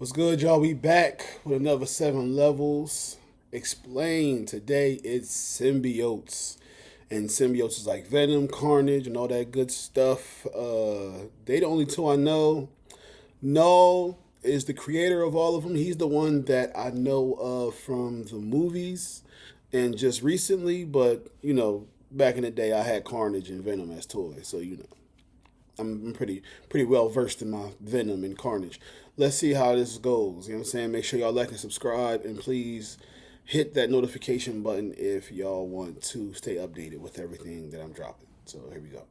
What's good, y'all? We back with another 7 levels. Explain today it's symbiotes. And symbiotes is like Venom, Carnage, and all that good stuff. They the only two I know. Null is the creator of all of them. He's the one that I know of from the movies and just recently, but back in the day I had Carnage and Venom as toys, so I'm pretty well versed in my Venom and Carnage. Let's see how this goes. You know what I'm saying? Make sure y'all like and subscribe, and please hit that notification button if y'all want to stay updated with everything that I'm dropping. So here we go.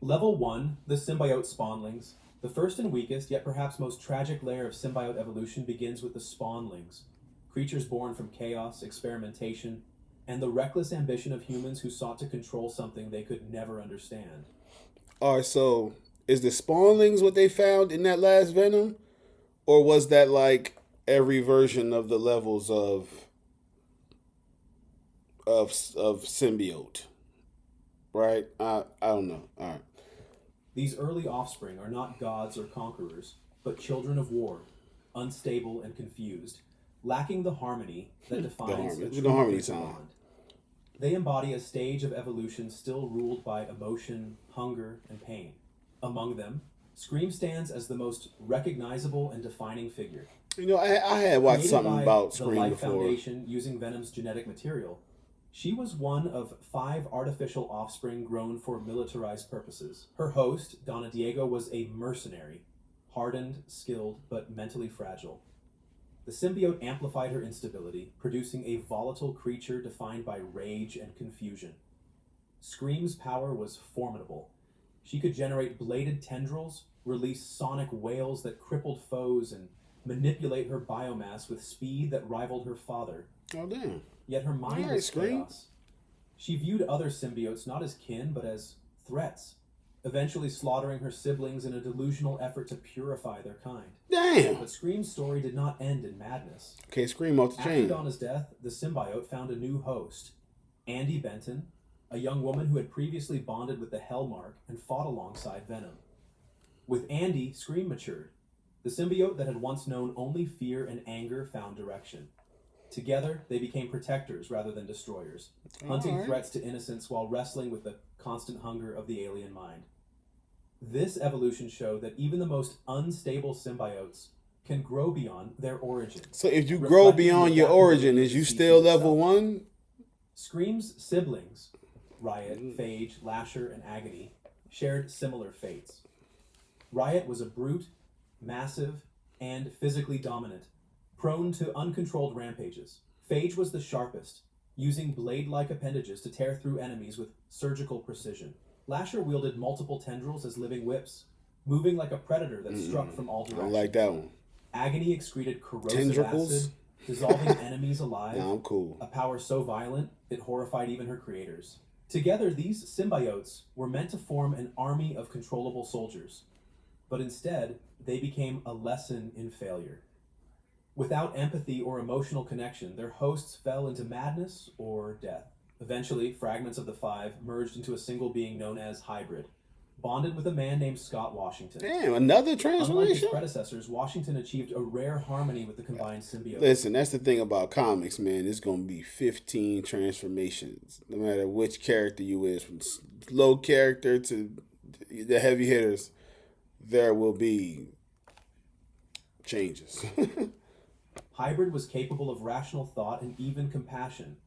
Level 1, the symbiote spawnlings. The first and weakest, yet perhaps most tragic layer of symbiote evolution begins with the spawnlings. Creatures born from chaos, experimentation, and the reckless ambition of humans who sought to control something they could never understand. All right, so is the spawnlings what they found in that last Venom, or was that like every version of the levels of symbiote? Right? I don't know. All right. These early offspring are not gods or conquerors, but children of war, unstable and confused, lacking the harmony that defines a true harmony creature time. bond. They embody a stage of evolution still ruled by emotion, hunger, and pain. Among them, Scream stands as the most recognizable and defining figure. I had watched Created something by about the Scream Life before. Foundation using Venom's genetic material, she was one of 5 artificial offspring grown for militarized purposes. Her host, Donna Diego, was a mercenary, hardened, skilled, but mentally fragile. The symbiote amplified her instability, producing a volatile creature defined by rage and confusion. Scream's power was formidable. She could generate bladed tendrils, release sonic wails that crippled foes, and manipulate her biomass with speed that rivaled her father. Oh damn! Yet her mind All right, was Scream. chaos. She viewed other symbiotes not as kin, but as threats, eventually slaughtering her siblings in a delusional effort to purify their kind. Damn. But Scream's story did not end in madness. Okay, Scream off the After chain. Donna's death, the symbiote found a new host, Andy Benton, a young woman who had previously bonded with the Hellmark and fought alongside Venom. With Andy, Scream matured. The symbiote that had once known only fear and anger found direction. Together, they became protectors rather than destroyers, hunting threats to innocence while wrestling with the constant hunger of the alien mind. This evolution showed that even the most unstable symbiotes can grow beyond their origin. So if you grow beyond your origin, is you still level 1? Scream's siblings, Riot, Phage, Lasher, and Agony, shared similar fates. Riot was a brute, massive, and physically dominant, prone to uncontrolled rampages. Phage was the sharpest, using blade-like appendages to tear through enemies with surgical precision. Lasher wielded multiple tendrils as living whips, moving like a predator that struck from all I directions. like that one. Agony excreted corrosive Tendrils? acid, dissolving enemies alive. Nah, I'm cool. A power so violent, it horrified even her creators. Together, these symbiotes were meant to form an army of controllable soldiers. But instead, they became a lesson in failure. Without empathy or emotional connection, their hosts fell into madness or death. Eventually, fragments of the 5 merged into a single being known as Hybrid, bonded with a man named Scott Washington. Damn, another Unlike his transformation? predecessors, Washington achieved a rare harmony with the combined symbiote. Listen, that's the thing about comics, man. It's going to be 15 transformations, no matter which character you is. From low character to the heavy hitters, there will be changes. Hybrid was capable of rational thought and even compassion,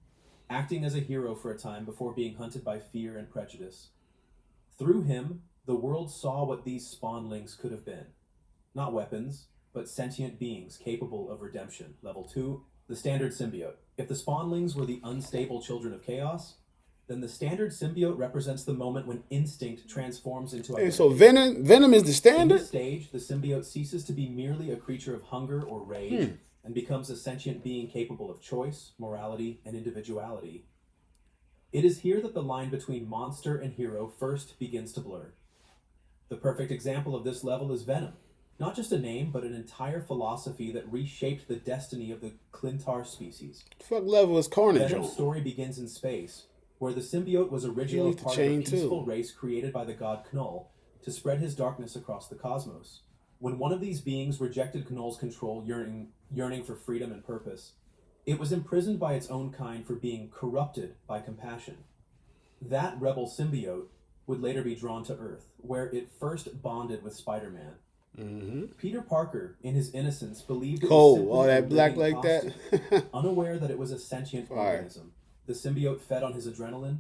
acting as a hero for a time before being hunted by fear and prejudice. Through him, the world saw what these spawnlings could have been. Not weapons, but sentient beings capable of redemption. Level 2, the standard symbiote. If the spawnlings were the unstable children of chaos, then the standard symbiote represents the moment when instinct transforms into identity. So Venom is the In standard? this stage, the symbiote ceases to be merely a creature of hunger or rage and becomes a sentient being capable of choice, morality, and individuality. It is here that the line between monster and hero first begins to blur. The perfect example of this level is Venom. Not just a name, but an entire philosophy that reshaped the destiny of the Clintar species. Fuck level is Carnage Venom's on. story begins in space, where the symbiote was originally off the part of a chain, peaceful too. race created by the god Knull to spread his darkness across the cosmos. When one of these beings rejected Knoll's control, yearning for freedom and purpose, it was imprisoned by its own kind for being corrupted by compassion. That rebel symbiote would later be drawn to Earth, where it first bonded with Spider-Man. Peter Parker, in his innocence, believed it was Cold, simply all a that black living like costume, that. unaware that it was a sentient Fire. organism. The symbiote fed on his adrenaline,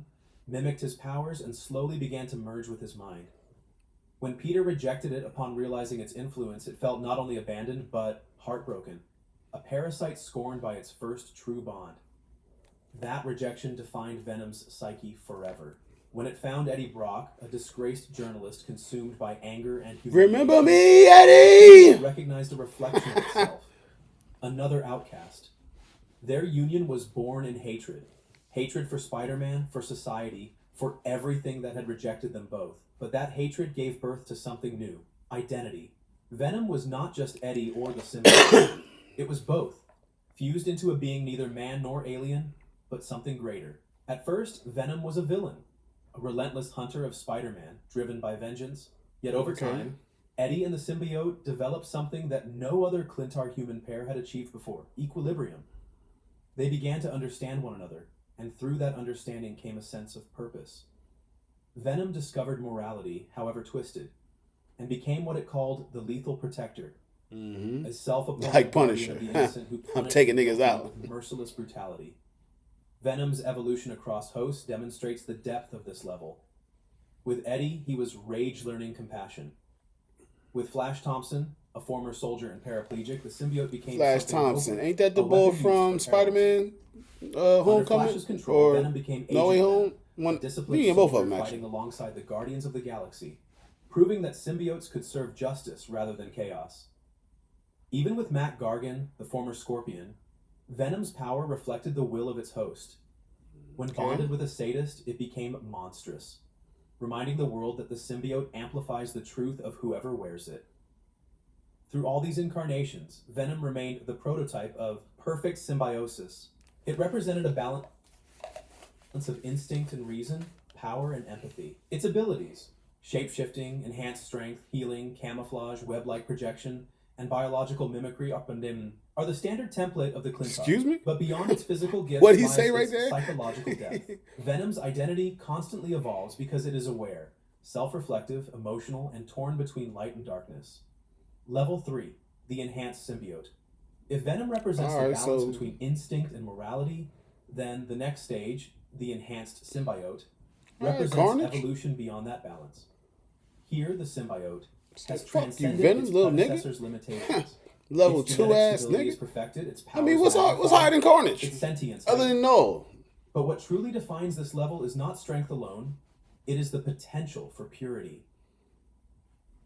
mimicked his powers, and slowly began to merge with his mind. When Peter rejected it upon realizing its influence, it felt not only abandoned, but heartbroken. A parasite scorned by its first true bond. That rejection defined Venom's psyche forever. When it found Eddie Brock, a disgraced journalist consumed by anger and humiliation, Remember me, Eddie! it recognized a reflection of itself, another outcast. Their union was born in hatred. Hatred for Spider-Man, for society, for everything that had rejected them both. But that hatred gave birth to something new, identity. Venom was not just Eddie or the symbiote. It was both, fused into a being neither man nor alien, but something greater. At first, Venom was a villain, a relentless hunter of Spider-Man, driven by vengeance. Yet over time, Eddie and the symbiote developed something that no other Clintar human pair had achieved before: equilibrium. They began to understand one another, and through that understanding came a sense of purpose. Venom discovered morality, however twisted, and became what it called the lethal protector. A self-appointed Like guardian Punisher. of the innocent who I'm taking punished niggas out. with merciless brutality. Venom's evolution across hosts demonstrates the depth of this level. With Eddie, he was rage learning compassion. With Flash Thompson, a former soldier and paraplegic, the symbiote became Flash something Thompson. noble, Ain't that the a boy weapon used from for terrorism. Spider-Man Under Homecoming? Flash's control, Or Venom became No Way Agent Home? Venom, a One, disciplined yeah, both of soldier them, fighting actually. alongside the Guardians of the Galaxy, proving that symbiotes could serve justice rather than chaos. Even with Matt Gargan, the former Scorpion, Venom's power reflected the will of its host. When bonded with a sadist, it became monstrous, reminding the world that the symbiote amplifies the truth of whoever wears it. Through all these incarnations, Venom remained the prototype of perfect symbiosis. It represented a balance of instinct and reason, power and empathy. Its abilities, shape-shifting, enhanced strength, healing, camouflage, web-like projection, and biological mimicry are the standard template of the Clintar. Excuse me? But beyond its physical gifts What'd he lies say right its there? psychological depth. Venom's identity constantly evolves because it is aware, self-reflective, emotional, and torn between light and darkness. Level 3, the enhanced symbiote. If Venom represents the balance between instinct and morality, then the next stage, the enhanced symbiote, represents evolution beyond that balance. Here, the symbiote has transcended its predecessor's limitations. Level Its 2 genetic ass stability is nigga. perfected, its I mean, powers what's hiding Carnage? its sentience Other than no. But what truly defines this level is not strength alone, it is the potential for purity.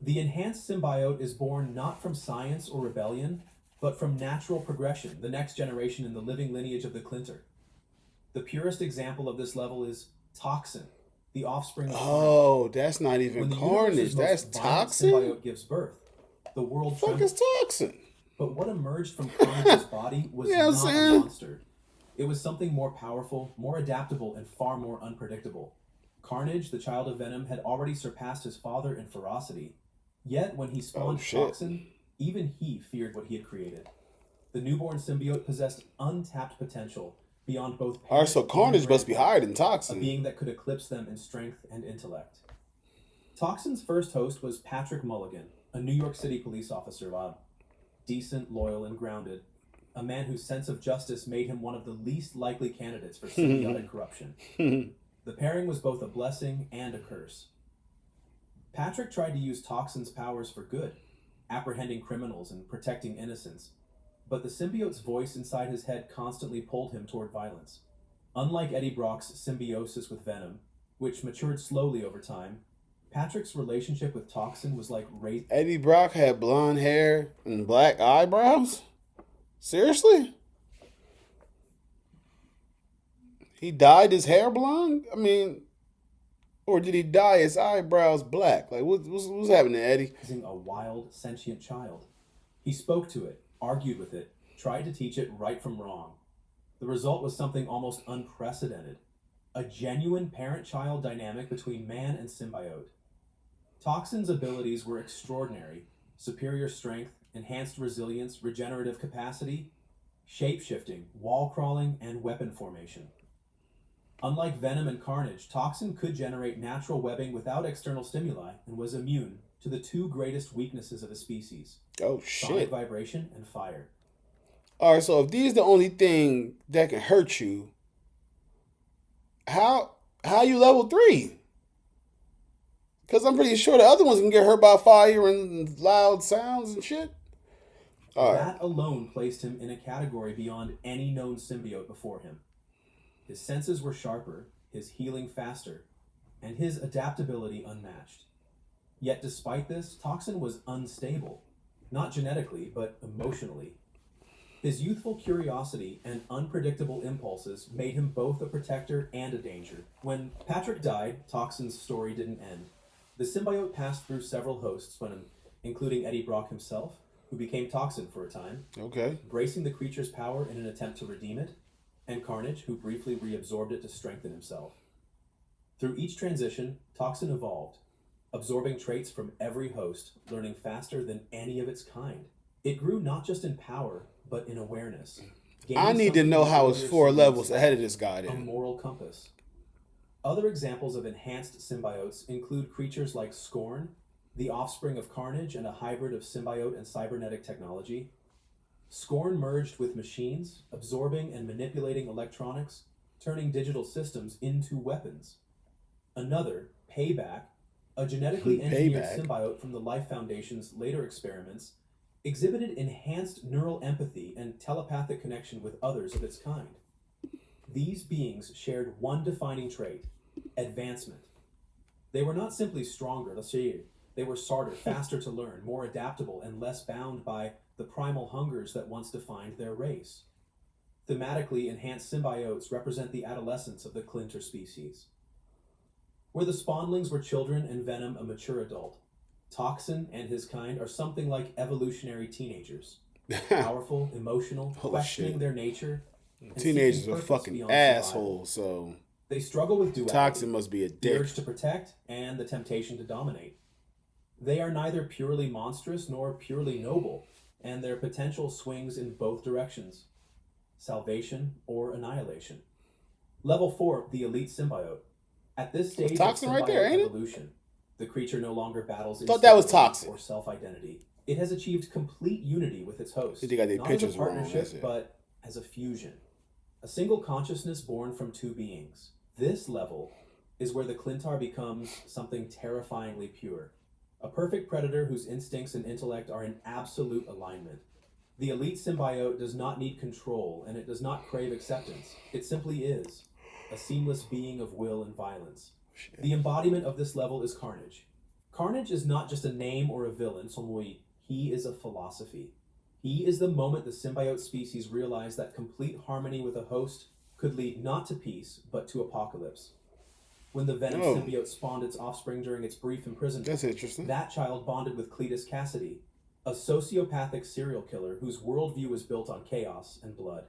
The enhanced symbiote is born not from science or rebellion, but from natural progression, the next generation in the living lineage of the Clintar. The purest example of this level is Toxin, the offspring of Oh, that's not even when the Carnage. universe's That's most violent Toxin? symbiote gives birth, the world What the fuck is Toxin? But what emerged from Carnage's body was Yeah, I'm not a saying. monster. It was something more powerful, more adaptable, and far more unpredictable. Carnage, the child of Venom, had already surpassed his father in ferocity. Yet, when he spawned Toxin, even he feared what he had created. The newborn symbiote possessed untapped potential beyond both parent Alright, so Carnage must be higher than a Toxin. being that could eclipse them in strength and intellect. Toxin's first host was Patrick Mulligan, a New York City police officer, decent, loyal, and grounded, a man whose sense of justice made him one of the least likely candidates for symbiotic corruption. The pairing was both a blessing and a curse. Patrick tried to use Toxin's powers for good, apprehending criminals and protecting innocents, but the symbiote's voice inside his head constantly pulled him toward violence. Unlike Eddie Brock's symbiosis with Venom, which matured slowly over time, Patrick's relationship with Toxin was like Eddie Brock had blonde hair and black eyebrows? Seriously? He dyed his hair blonde? I mean, or did he dye his eyebrows black? Like, what's happening, Eddie? A wild, sentient child. He spoke to it, argued with it, tried to teach it right from wrong. The result was something almost unprecedented, a genuine parent-child dynamic between man and symbiote. Toxin's abilities were extraordinary, superior strength, enhanced resilience, regenerative capacity, shape-shifting, wall crawling, and weapon formation. Unlike Venom and Carnage, Toxin could generate natural webbing without external stimuli and was immune to the two greatest weaknesses of the species: Oh sonic shit. vibration and fire. All right, so if these the only thing that can hurt you, how you level 3? Because I'm pretty sure the other ones can get hurt by fire and loud sounds and shit. All right. That alone placed him in a category beyond any known symbiote before him. His senses were sharper, his healing faster, and his adaptability unmatched. Yet despite this, Toxin was unstable, not genetically, but emotionally. His youthful curiosity and unpredictable impulses made him both a protector and a danger. When Patrick died, Toxin's story didn't end. The symbiote passed through several hosts, including Eddie Brock himself, who became Toxin for a time, Okay. embracing the creature's power in an attempt to redeem it, and Carnage, who briefly reabsorbed it to strengthen himself. Through each transition, Toxin evolved, absorbing traits from every host, learning faster than any of its kind. It grew not just in power, but in awareness. I need to know how it's 4 levels ahead of this guy A then. moral compass. Other examples of enhanced symbiotes include creatures like Scorn, the offspring of Carnage and a hybrid of symbiote and cybernetic technology. Scorn merged with machines, absorbing and manipulating electronics, turning digital systems into weapons. Another, Payback, a genetically engineered symbiote from the Life Foundation's later experiments, exhibited enhanced neural empathy and telepathic connection with others of its kind. These beings shared one defining trait: advancement. They were not simply stronger, they were smarter, faster to learn, more adaptable, and less bound by the primal hungers that once defined their race. Thematically, enhanced symbiotes represent the adolescence of the Clinter species. Where the spawnlings were children and Venom a mature adult, Toxin and his kind are something like evolutionary teenagers. Powerful, emotional, questioning their nature. Teenagers are fucking assholes, so they struggle with duality. Toxin must be a dick. The urge to protect and the temptation to dominate. They are neither purely monstrous nor purely noble, and their potential swings in both directions: salvation or annihilation. Level 4, the elite symbiote. At this stage of Toxin right there, ain't evolution, the creature no longer battles thought that was Toxin or self-identity. It has achieved complete unity with its host, they got their not pictures as a partnership, wrong, but as a fusion. A single consciousness born from two beings. This level is where the Clintar becomes something terrifyingly pure. A perfect predator whose instincts and intellect are in absolute alignment. The elite symbiote does not need control, and it does not crave acceptance. It simply is a seamless being of will and violence. Shit. The embodiment of this level is Carnage. Carnage is not just a name or a villain, he is a philosophy. He is the moment the symbiote species realized that complete harmony with a host could lead not to peace, but to apocalypse. When the Venom symbiote spawned its offspring during its brief imprisonment, that's interesting. That child bonded with Cletus Cassidy, a sociopathic serial killer whose worldview was built on chaos and blood.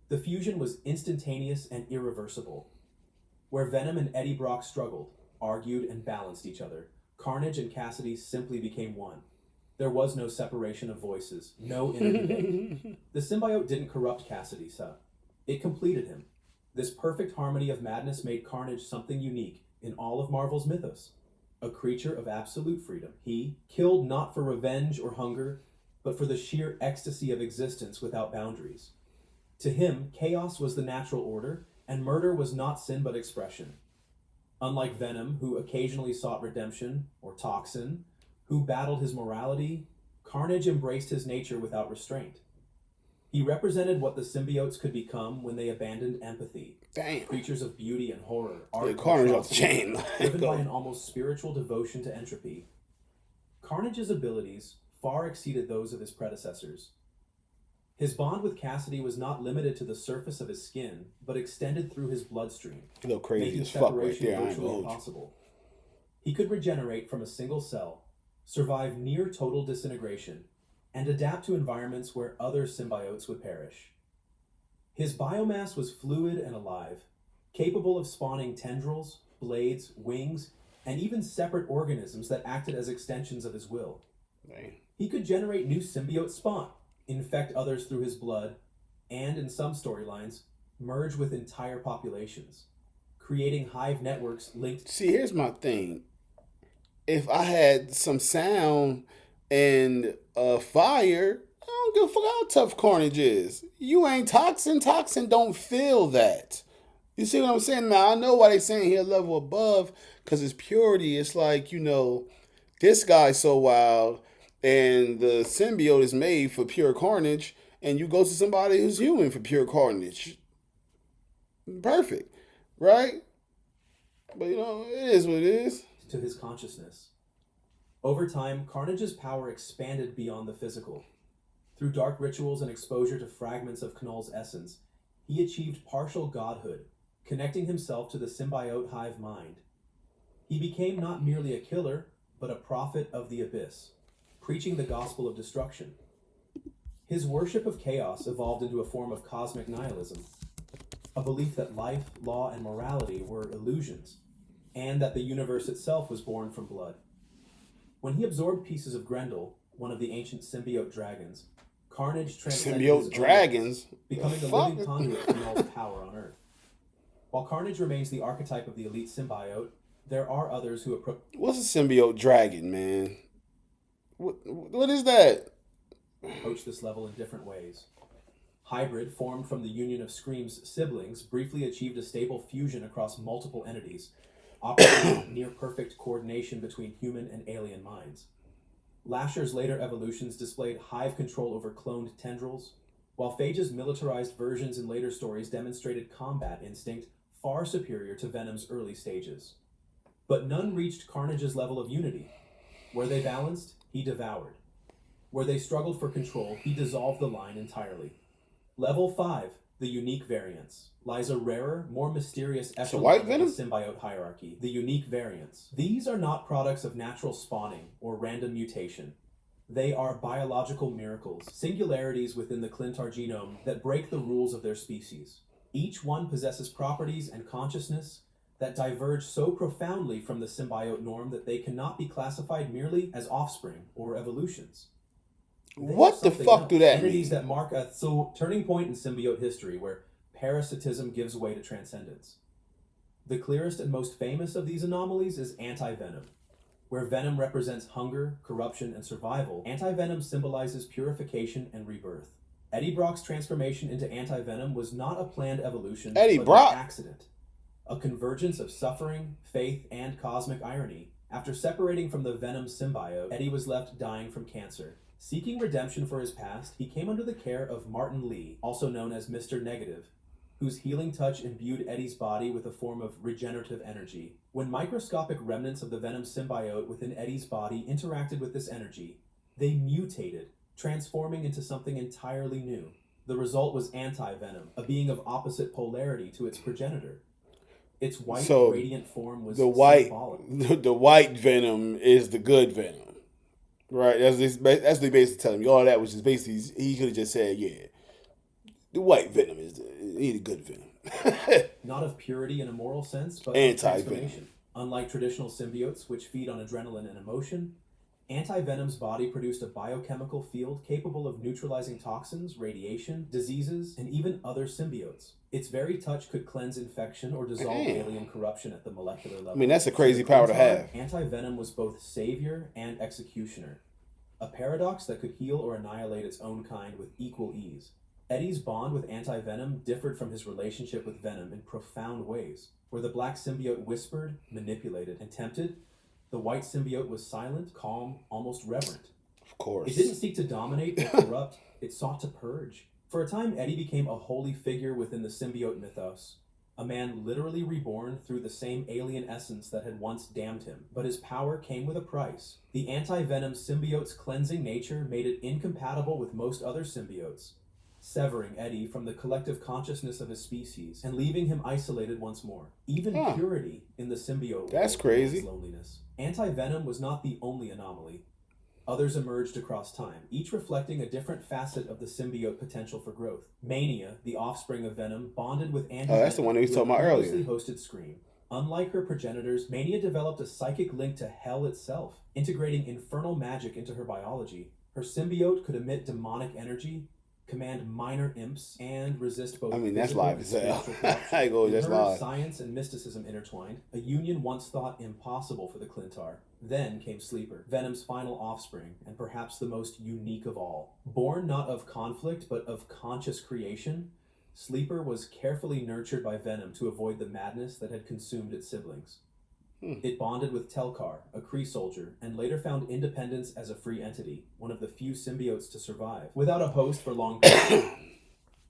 The fusion was instantaneous and irreversible. Where Venom and Eddie Brock struggled, argued, and balanced each other, Carnage and Cassidy simply became one. There was no separation of voices, no inner debate. The symbiote didn't corrupt Cassidy, it completed him. This perfect harmony of madness made Carnage something unique in all of Marvel's mythos. A creature of absolute freedom. He killed not for revenge or hunger, but for the sheer ecstasy of existence without boundaries. To him, chaos was the natural order, and murder was not sin but expression. Unlike Venom, who occasionally sought redemption, or Toxin, who battled his morality, Carnage embraced his nature without restraint. He represented what the symbiotes could become when they abandoned empathy. Damn. Creatures of beauty and horror, art, Carnage off the chain. driven by an almost spiritual devotion to entropy. Carnage's abilities far exceeded those of his predecessors. His bond with Cassidy was not limited to the surface of his skin, but extended through his bloodstream, A little crazy making as fuck right separation there. I ain't virtually gonna hold you. impossible. He could regenerate from a single cell, survive near total disintegration, and adapt to environments where other symbiotes would perish. His biomass was fluid and alive, capable of spawning tendrils, blades, wings, and even separate organisms that acted as extensions of his will. Dang. He could generate new symbiote spawn, infect others through his blood, and in some storylines, merge with entire populations, creating hive networks linked. See, here's my thing. If I had some sound and fire, I don't give a fuck how tough Carnage is. You ain't Toxin. Toxin don't feel that. You see what I'm saying? Now, I know why they saying he a level above, because his purity. It's like, this guy's so wild, and the symbiote is made for pure carnage, and you go to somebody who's human for pure carnage. Perfect, right? But it is what it is. To his consciousness. Over time, Carnage's power expanded beyond the physical. Through dark rituals and exposure to fragments of Knoll's essence, he achieved partial godhood, connecting himself to the symbiote hive mind. He became not merely a killer, but a prophet of the abyss, preaching the gospel of destruction. His worship of chaos evolved into a form of cosmic nihilism, a belief that life, law, and morality were illusions, and that the universe itself was born from blood. When he absorbed pieces of Grendel, one of the ancient symbiote dragons, Carnage transcended his Symbiote dragons? becoming a Fuck. living conduit for Knoll's power on Earth. While Carnage remains the archetype of the elite symbiote, there are others who What's a symbiote dragon, man? What is that? approach this level in different ways. Hybrid, formed from the union of Scream's siblings, briefly achieved a stable fusion across multiple entities, operating with near-perfect coordination between human and alien minds. Lasher's later evolutions displayed hive control over cloned tendrils, while Phage's militarized versions in later stories demonstrated combat instinct far superior to Venom's early stages. But none reached Carnage's level of unity. Where they balanced, he devoured. Where they struggled for control, he dissolved the line entirely. Level 5, the unique variants, lies a rarer, more mysterious echelon of the symbiote hierarchy, the unique variants. These are not products of natural spawning or random mutation. They are biological miracles, singularities within the Clintar genome that break the rules of their species. Each one possesses properties and consciousness that diverge so profoundly from the symbiote norm that they cannot be classified merely as offspring or evolutions. What the fuck do that mean? Entities that mark a turning point in symbiote history where parasitism gives way to transcendence. The clearest and most famous of these anomalies is anti-venom. Where venom represents hunger, corruption, and survival, anti-venom symbolizes purification and rebirth. Eddie Brock's transformation into anti-venom was not a planned evolution, but an accident. A convergence of suffering, faith, and cosmic irony. After separating from the venom symbiote, Eddie was left dying from cancer. Seeking redemption for his past, he came under the care of Martin Lee, also known as Mr. Negative, whose healing touch imbued Eddie's body with a form of regenerative energy. When microscopic remnants of the venom symbiote within Eddie's body interacted with this energy, they mutated, transforming into something entirely new. The result was anti-venom, a being of opposite polarity to its progenitor. Its white, radiant form was symbolic. The white venom is the good venom. Right, that's they basically telling me. All that was just basically, he could have just said, yeah, the white venom is the good venom. Not of purity in a moral sense, but anti-venom. Unlike traditional symbiotes, which feed on adrenaline and emotion, anti-venom's body produced a biochemical field capable of neutralizing toxins, radiation, diseases, and even other symbiotes. Its very touch could cleanse infection or dissolve alien corruption at the molecular level. I mean, that's a crazy power to have. Anti-venom was both savior and executioner, a paradox that could heal or annihilate its own kind with equal ease. Eddie's bond with anti-venom differed from his relationship with Venom in profound ways. Where the black symbiote whispered, manipulated, and tempted, the white symbiote was silent, calm, almost reverent. Of course. It didn't seek to dominate or corrupt, it sought to purge. For a time, Eddie became a holy figure within the symbiote mythos, a man literally reborn through the same alien essence that had once damned him. But his power came with a price. The anti-venom symbiote's cleansing nature made it incompatible with most other symbiotes, severing Eddie from the collective consciousness of his species and leaving him isolated once more. Even purity in the symbiote that's crazy. Loneliness. Anti-venom was not the only anomaly. Others emerged across time, each reflecting a different facet of the symbiote potential for growth. Mania, the offspring of Venom, bonded with anti-venom. Oh, that's the one that we was talking about earlier. Hosted Scream. Unlike her progenitors, Mania developed a psychic link to hell itself, integrating infernal magic into her biology. Her symbiote could emit demonic energy, command minor imps, and resist I both mean, that's physical live and as hell. spiritual corruption. I go, In that's her, live. science and mysticism intertwined, a union once thought impossible for the Clintar. Then came Sleeper, Venom's final offspring, and perhaps the most unique of all. Born not of conflict, but of conscious creation, Sleeper was carefully nurtured by Venom to avoid the madness that had consumed its siblings. It bonded with Telkar, a Kree soldier, and later found independence as a free entity, one of the few symbiotes to survive. Without a host for long periods,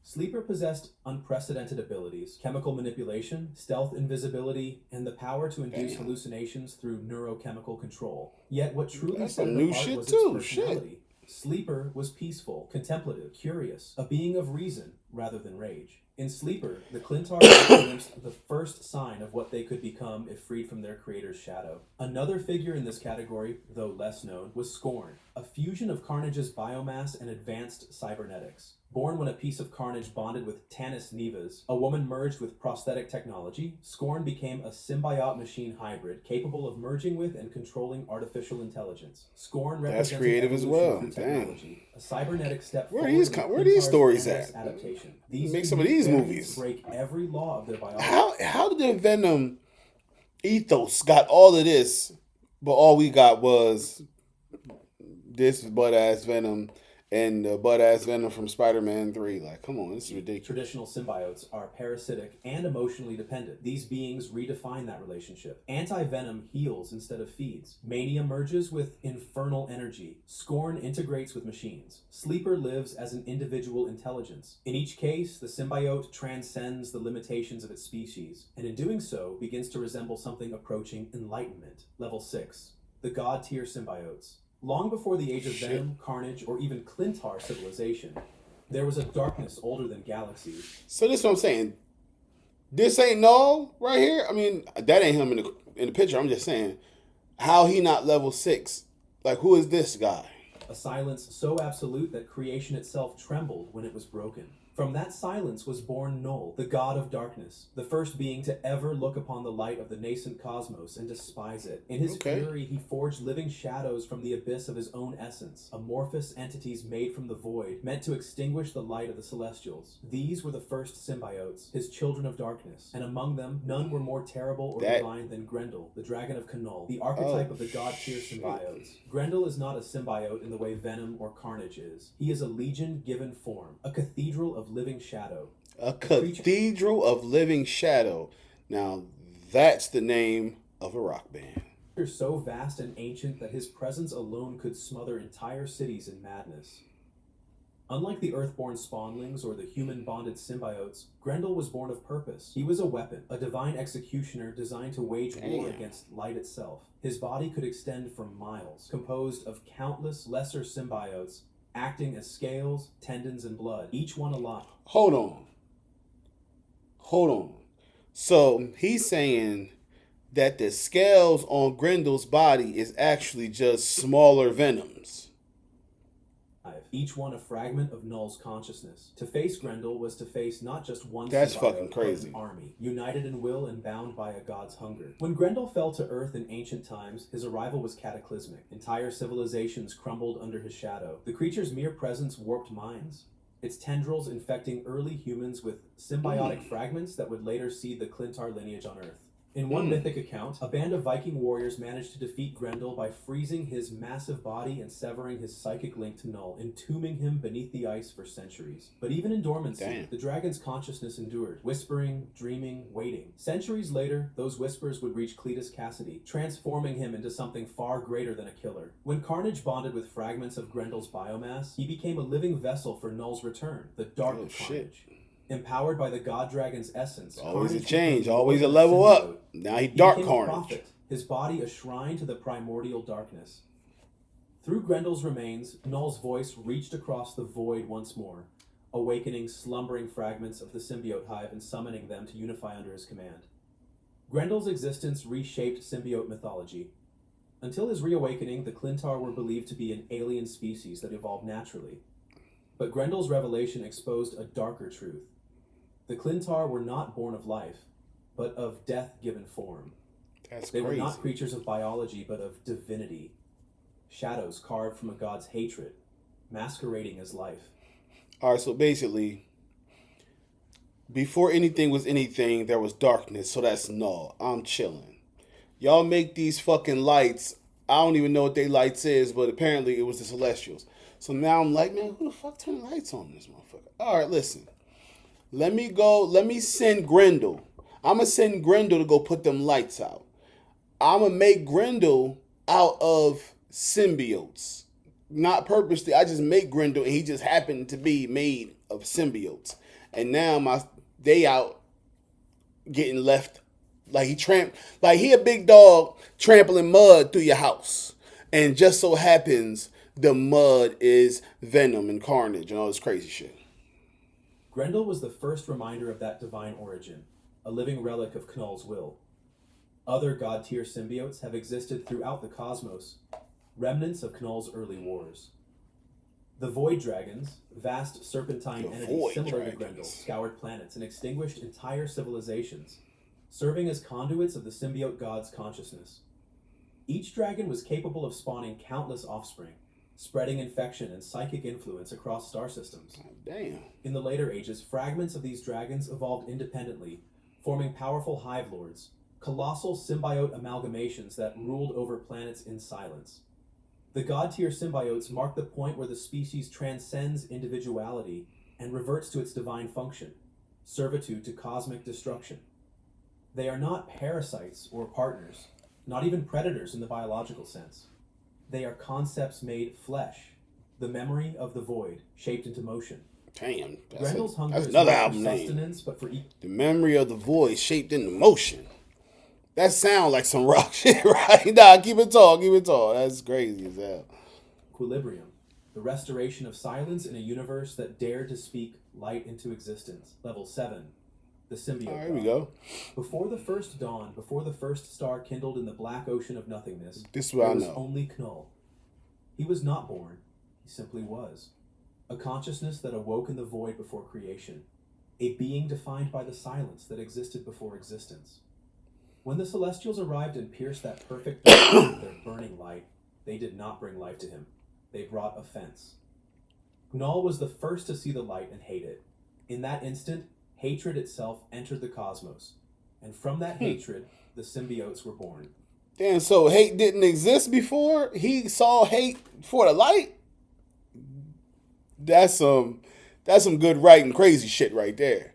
Sleeper possessed unprecedented abilities: chemical manipulation, stealth invisibility, and the power to induce Damn. hallucinations through neurochemical control. Yet what truly That's set some it new apart shit was too. its personality. Sleeper was peaceful, contemplative, curious, a being of reason rather than rage. In Sleeper, the Clintar glimpsed the first sign of what they could become if freed from their creator's shadow. Another figure in this category, though less known, was Scorn, a fusion of Carnage's biomass and advanced cybernetics. Born when a piece of Carnage bonded with Tanis Nevas, a woman merged with prosthetic technology, Scorn became a symbiote-machine hybrid capable of merging with and controlling artificial intelligence. Scorn That's represented creative as evolution well. through Damn. technology, a cybernetic step Where forward are in these Clintar's stories endless at? adaptation. Make some of unique these variants movies. break every law of their biology. How did the Venom ethos got all of this, but all we got was this butt ass Venom and the butt ass Venom from Spider-Man 3? Like, come on, this is ridiculous. Traditional symbiotes are parasitic and emotionally dependent. These beings redefine that relationship. Anti-Venom heals instead of feeds. Mania merges with infernal energy. Scorn integrates with machines. Sleeper lives as an individual intelligence. In each case, the symbiote transcends the limitations of its species, and in doing so, begins to resemble something approaching enlightenment. Level 6. The God-tier symbiotes. Long before the age of Venom, Carnage, or even Clintar civilization, there was a darkness older than galaxies. So this is what I'm saying. This ain't Null right here. I mean, that ain't him in the picture. I'm just saying, how he not level 6? Like, who is this guy? A silence so absolute that creation itself trembled when it was broken. From that silence was born Null, the god of darkness, the first being to ever look upon the light of the nascent cosmos and despise it. In his fury, he forged living shadows from the abyss of his own essence, amorphous entities made from the void, meant to extinguish the light of the celestials. These were the first symbiotes, his children of darkness, and among them, none were more terrible or divine than Grendel, the dragon of Knull, the archetype of the god-tier symbiotes. Grendel is not a symbiote in the way Venom or Carnage is. He is a legion-given form, a cathedral of living shadow. A cathedral of living shadow. Now, that's the name of a rock band. So vast and ancient that his presence alone could smother entire cities in madness. Unlike the Earthborn spawnlings or the human-bonded symbiotes, Grendel was born of purpose. He was a weapon, a divine executioner designed to wage war against light itself. His body could extend for miles, composed of countless lesser symbiotes, acting as scales, tendons, and blood, each one alive. Hold on. So he's saying that the scales on Grendel's body is actually just smaller venoms. Each one a fragment of Null's consciousness. To face Grendel was to face not just one That's symbiote, fucking crazy. but an army, united in will and bound by a god's hunger. When Grendel fell to Earth in ancient times, his arrival was cataclysmic. Entire civilizations crumbled under his shadow. The creature's mere presence warped minds, its tendrils infecting early humans with symbiotic fragments that would later seed the Clintar lineage on Earth. In one mythic account, a band of Viking warriors managed to defeat Grendel by freezing his massive body and severing his psychic link to Null, entombing him beneath the ice for centuries. But even in dormancy, the dragon's consciousness endured, whispering, dreaming, waiting. Centuries later, those whispers would reach Cletus Cassidy, transforming him into something far greater than a killer. When Carnage bonded with fragments of Grendel's biomass, he became a living vessel for Null's return, the Dark Carnage. Empowered by the God Dragon's essence, Always Carnage a change, became always a the level symbiote. up. Now he He Dark became a Carnage. prophet, his body a shrine to the primordial darkness. Through Grendel's remains, Null's voice reached across the void once more, awakening slumbering fragments of the symbiote hive and summoning them to unify under his command. Grendel's existence reshaped symbiote mythology. Until his reawakening, the Clintar were believed to be an alien species that evolved naturally. But Grendel's revelation exposed a darker truth. The Clintar were not born of life. but of death given form. That's They were crazy. not creatures of biology, but of divinity, shadows carved from a god's hatred, masquerading as life. All right, so basically, before anything was anything, there was darkness. So that's null. I'm chilling. Y'all make these fucking lights. I don't even know what they lights is, but apparently it was the Celestials. So now I'm like, man, who the fuck turned lights on this motherfucker? All right, listen. Let me go. Let me send Grendel. I'm gonna send Grendel to go put them lights out. I'm gonna make Grendel out of symbiotes. Not purposely. I just make Grendel, and he just happened to be made of symbiotes. And now they out getting left like he a big dog trampling mud through your house, and just so happens the mud is venom and carnage and all this crazy shit. Grendel was the first reminder of that divine origin, a living relic of Knull's will. Other god tier symbiotes have existed throughout the cosmos, remnants of Knull's early wars. The Void Dragons, vast serpentine The entities Void similar to Dragons. Grendel, scoured planets and extinguished entire civilizations, serving as conduits of the symbiote god's consciousness. Each dragon was capable of spawning countless offspring, spreading infection and psychic influence across star systems. Damn. In the later ages, fragments of these dragons evolved independently, forming powerful hive lords, colossal symbiote amalgamations that ruled over planets in silence. The god tier symbiotes mark the point where the species transcends individuality and reverts to its divine function, servitude to cosmic destruction. They are not parasites or partners, not even predators in the biological sense. They are concepts made flesh, the memory of the void, shaped into motion. Damn. Grendel's hunger That's is another not for album name. sustenance, but for The memory of the void shaped into motion. That sounds like some rock shit, right? Nah, keep it tall, keep it tall. That's crazy as hell. equilibrium, the restoration of silence in a universe that dared to speak light into existence. Level 7, the symbiote. All right, here we god. go. Before the first dawn, before the first star kindled in the black ocean of nothingness, This is what there I was know. only Knull. He was not born, he simply was. A consciousness that awoke in the void before creation. A being defined by the silence that existed before existence. When the Celestials arrived and pierced that perfect darkness with their burning light, they did not bring life to him. They brought offense. Knull was the first to see the light and hate it. In that instant, hatred itself entered the cosmos. And from that hatred, the symbiotes were born. Damn, so hate didn't exist before? He saw hate for the light? That's some good writing crazy shit right there.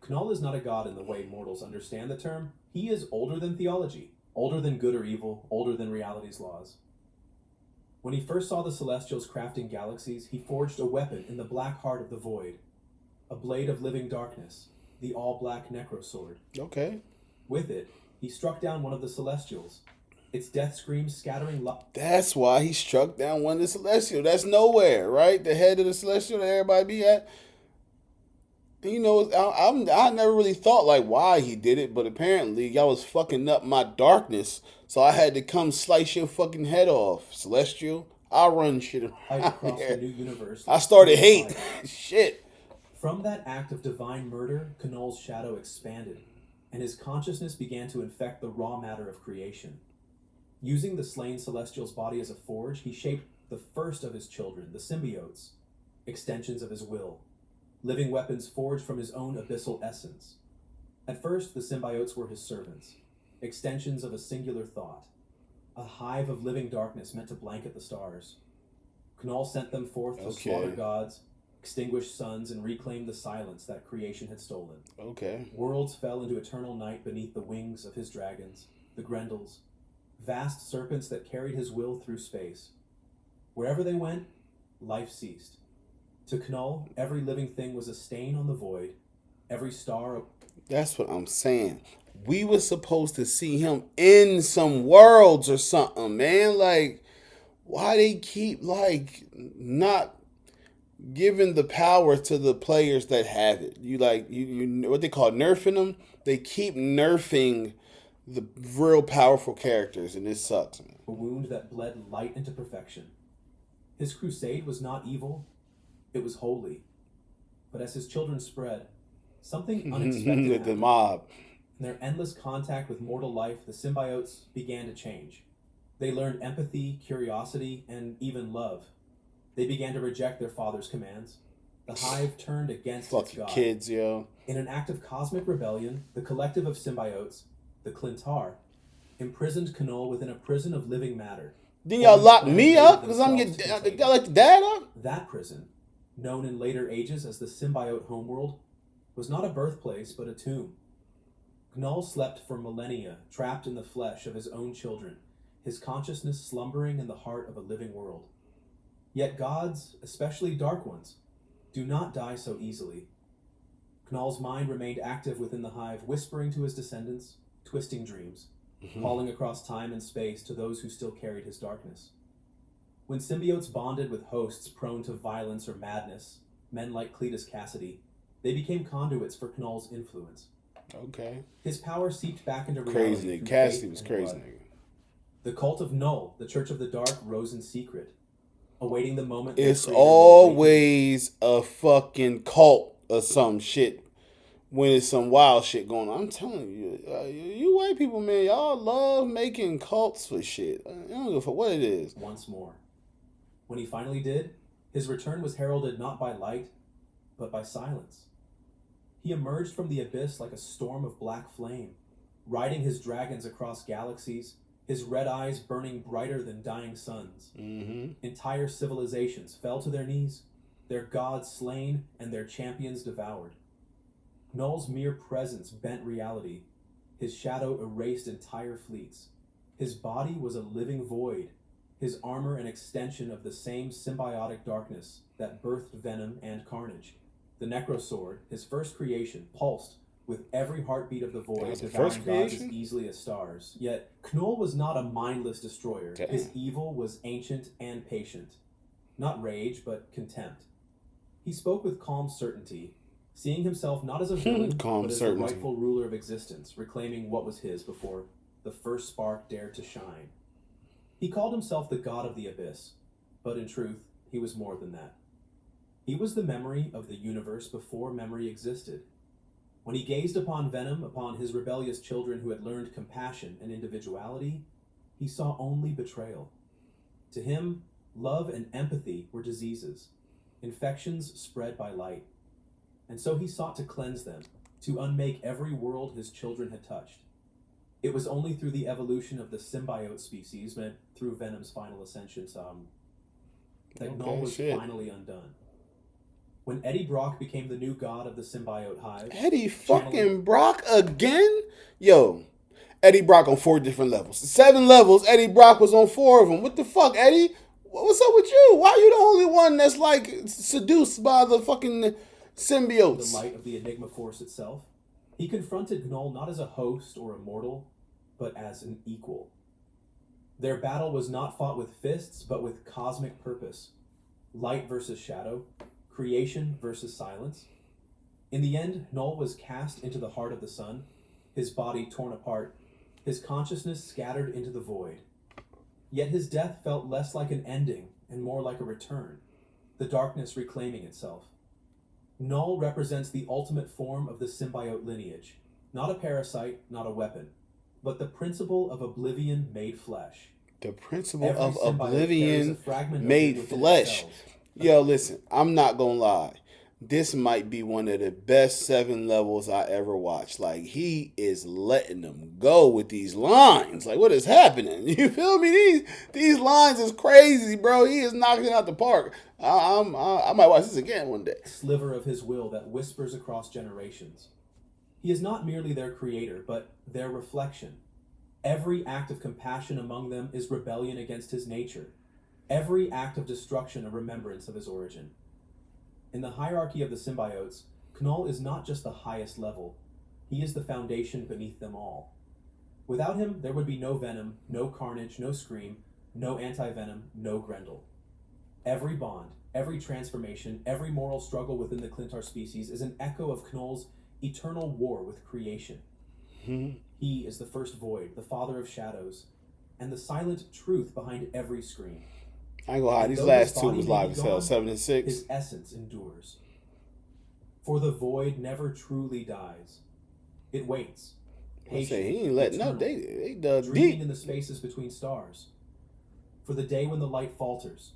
Knull is not a god in the way mortals understand the term. He is older than theology, older than good or evil, older than reality's laws. When he first saw the Celestials crafting galaxies, he forged a weapon in the black heart of the void. A blade of living darkness, the all-black necrosword. Okay. With it, he struck down one of the Celestials, its death screams scattering That's why he struck down one of the Celestial. That's nowhere, right? The head of the Celestial that everybody be at. You know, I never really thought like why he did it, but apparently y'all was fucking up my darkness, so I had to come slice your fucking head off, Celestial. I run shit light around across the here. new universe. I started like hate. fire. Shit. From that act of divine murder, Knull's shadow expanded, and his consciousness began to infect the raw matter of creation. Using the slain Celestial's body as a forge, he shaped the first of his children, the symbiotes, extensions of his will, living weapons forged from his own abyssal essence. At first, the symbiotes were his servants, extensions of a singular thought, a hive of living darkness meant to blanket the stars. Knull sent them forth to slaughter gods, extinguish suns, and reclaim the silence that creation had stolen. Okay. Worlds fell into eternal night beneath the wings of his dragons, the Grendels, vast serpents that carried his will through space. Wherever they went, life ceased. To Knull, every living thing was a stain on the void, every star. That's what I'm saying. We were supposed to see him in some worlds or something, man. Like, why they keep like not giving the power to the players that have it? You what they call nerfing them. They keep nerfing the real powerful characters, and this sucks, man. A wound that bled light into perfection. His crusade was not evil, it was holy. But as his children spread, something unexpected The happened. mob. In their endless contact with mortal life, the symbiotes began to change. They learned empathy, curiosity, and even love. They began to reject their father's commands. The hive turned against its Fucking god. kids, yo. In an act of cosmic rebellion, the collective of symbiotes, the Clintar, imprisoned Knoll within a prison of living matter. Then y'all lock me up because I'm themselves your. to contain Y'all like the dad up? That prison, known in later ages as the symbiote homeworld, was not a birthplace but a tomb. Gnull slept for millennia, trapped in the flesh of his own children, his consciousness slumbering in the heart of a living world. Yet gods, especially dark ones, do not die so easily. Gnull's mind remained active within the hive, whispering to his descendants, twisting dreams, calling across time and space to those who still carried his darkness. When symbiotes bonded with hosts prone to violence or madness, men like Cletus Cassidy, they became conduits for Knoll's influence. Okay. His power seeped back into reality. Crazy nigga. Cassidy was crazy nigga. The cult of Null, the Church of the Dark, rose in secret, awaiting the moment. It's always a fucking cult or some shit when it's some wild shit going on. I'm telling you, you white people, man, y'all love making cults for shit. I don't give a fuck what it is. Once more. When he finally did, his return was heralded not by light, but by silence. He emerged from the abyss like a storm of black flame, riding his dragons across galaxies, his red eyes burning brighter than dying suns. Entire civilizations fell to their knees, their gods slain and their champions devoured. Null's mere presence bent reality. His shadow erased entire fleets. His body was a living void, his armor an extension of the same symbiotic darkness that birthed venom and carnage. The Necrosword, his first creation, pulsed with every heartbeat of the void, devouring gods as easily as stars. Yet, Knoll was not a mindless destroyer. Damn. His evil was ancient and patient. Not rage, but contempt. He spoke with calm certainty, seeing himself not as a villain, but as the rightful ruler of existence, reclaiming what was his before the first spark dared to shine. He called himself the god of the abyss, but in truth, he was more than that. He was the memory of the universe before memory existed. When he gazed upon Venom, upon his rebellious children who had learned compassion and individuality, he saw only betrayal. To him, love and empathy were diseases, infections spread by light. And so he sought to cleanse them, to unmake every world his children had touched. It was only through the evolution of the symbiote species, meant through Venom's final ascension, that Null was finally undone. When Eddie Brock became the new god of the symbiote hive... Eddie fucking Brock again? Yo, Eddie Brock on 4 different levels. 7 levels, Eddie Brock was on 4 of them. What the fuck, Eddie? What's up with you? Why are you the only one that's like seduced by the fucking symbiotes? The light of the Enigma Force itself. He confronted Gnull not as a host or a mortal, but as an equal. Their battle was not fought with fists, but with cosmic purpose. Light versus shadow. Creation versus silence. In the end, Gnull was cast into the heart of the sun, his body torn apart, his consciousness scattered into the void. Yet his death felt less like an ending and more like a return, the darkness reclaiming itself. Gnull represents the ultimate form of the symbiote lineage, not a parasite, not a weapon, but the principle of oblivion made flesh. The principle of oblivion made flesh. Yo, listen, I'm not gonna lie. This might be one of the best 7 levels I ever watched. Like, he is letting them go with these lines. Like, what is happening? You feel me? These lines is crazy, bro. He is knocking it out the park. I might watch this again one day. Sliver of his will that whispers across generations. He is not merely their creator, but their reflection. Every act of compassion among them is rebellion against his nature. Every act of destruction a remembrance of his origin. In the hierarchy of the symbiotes, Gnull is not just the highest level. He is the foundation beneath them all. Without him, there would be no Venom, no Carnage, no Scream, no Anti-Venom, no Grendel. Every bond, every transformation, every moral struggle within the Clintar species is an echo of Gnull's eternal war with creation. He is the first void, the father of shadows, and the silent truth behind every scream. I ain't gonna hide, these last 2 was live as hell, 7 and 6. His essence endures. For the void never truly dies. It waits, I say patient, he ain't letting up. eternal, They dug dreaming deep. in the spaces between stars. For the day when the light falters,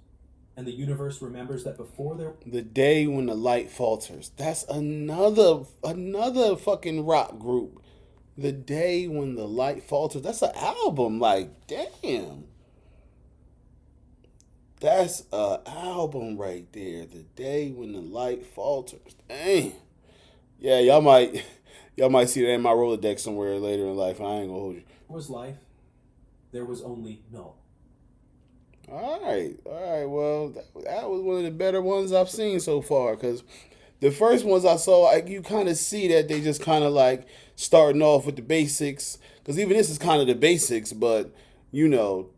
and the universe remembers that before there The day when the light falters. That's another fucking rock group. The day when the light falters. That's an album. Like, damn. That's a album right there. The day when the light falters. Damn. Yeah, y'all might see that in my Rolodex somewhere later in life. I ain't gonna hold you. was life, there was only null. All right, all right. Well, that was one of the better ones I've seen so far. Cause the first ones I saw, like you kind of see that they just kind of like starting off with the basics. Cause even this is kind of the basics, but you know,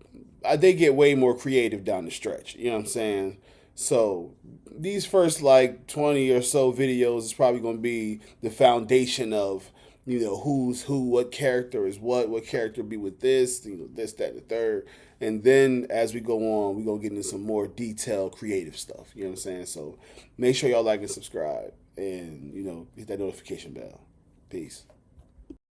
they get way more creative down the stretch. You know what I'm saying? So these first like 20 or so videos is probably going to be the foundation of who's who, what character is what character be with this, this, that, and the third. And then as we go on, we're going to get into some more detailed creative stuff. You know what I'm saying? So make sure y'all like and subscribe and hit that notification bell. Peace.